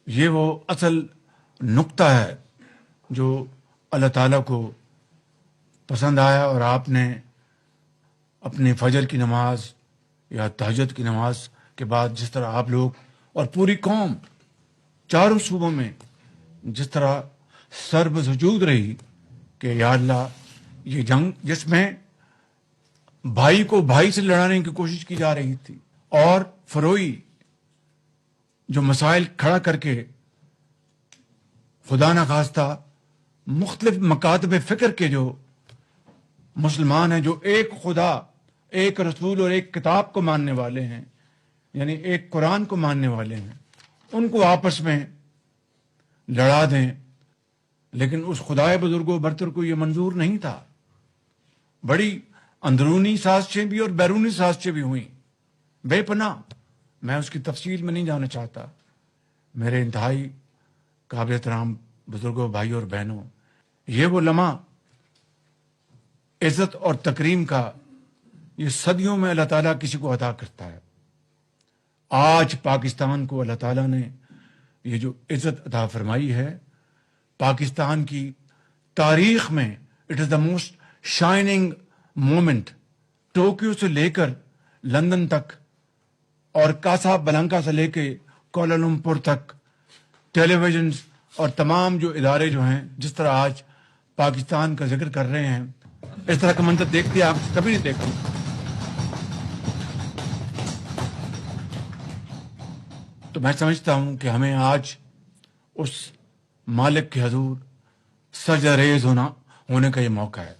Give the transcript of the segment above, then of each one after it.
یہ وہ اصل نقطہ ہے جو اللہ تعالیٰ کو پسند آیا، اور آپ نے اپنے فجر کی نماز یا تہجد کی نماز کے بعد جس طرح آپ لوگ اور پوری قوم چاروں صوبوں میں جس طرح سر بسجود رہی کہ یا اللہ یہ جنگ جس میں بھائی کو بھائی سے لڑانے کی کوشش کی جا رہی تھی، اور فروئی جو مسائل کھڑا کر کے خدا نخواستہ مختلف مکاتب فکر کے جو مسلمان ہیں، جو ایک خدا، ایک رسول اور ایک کتاب کو ماننے والے ہیں، یعنی ایک قرآن کو ماننے والے ہیں، ان کو آپس میں لڑا دیں. لیکن اس خدائے بزرگ و برتر کو یہ منظور نہیں تھا. بڑی اندرونی سازشیں بھی اور بیرونی سازشیں بھی ہوئیں بے پناہ. میں اس کی تفصیل میں نہیں جانا چاہتا. میرے انتہائی قابل احترام بزرگوں، بھائیوں اور بہنوں، یہ وہ لمحہ عزت اور تکریم کا یہ صدیوں میں اللہ تعالیٰ کسی کو عطا کرتا ہے. آج پاکستان کو اللہ تعالیٰ نے یہ جو عزت عطا فرمائی ہے، پاکستان کی تاریخ میں it is the most shining moment. Tokyo سے لے کر لندن تک اور کاسا بلانکا سے لے کے کوالالمپور تک ٹیلی ویژنز اور تمام جو ادارے جو ہیں جس طرح آج پاکستان کا ذکر کر رہے ہیں، اس طرح کا منظر دیکھتے آپ کبھی نہیں دیکھتے. تو میں سمجھتا ہوں کہ ہمیں آج اس مالک کے حضور سجدہ ریز ہونے کا یہ موقع ہے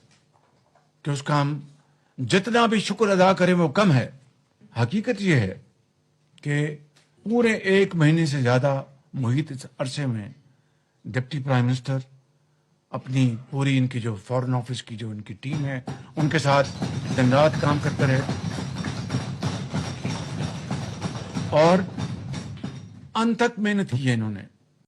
کہ اس کا ہم جتنا بھی شکر ادا کریں وہ کم ہے. حقیقت یہ ہے کہ پورے 1 مہینے سے زیادہ محیط اس عرصے میں ڈپٹی پرائم منسٹر اپنی پوری ان کی جو فارن آفس کی جو ان کی ٹیم ہے ان کے ساتھ دن رات کام کرتے رہے، اور ان تک محنت کی ہے انہوں نے.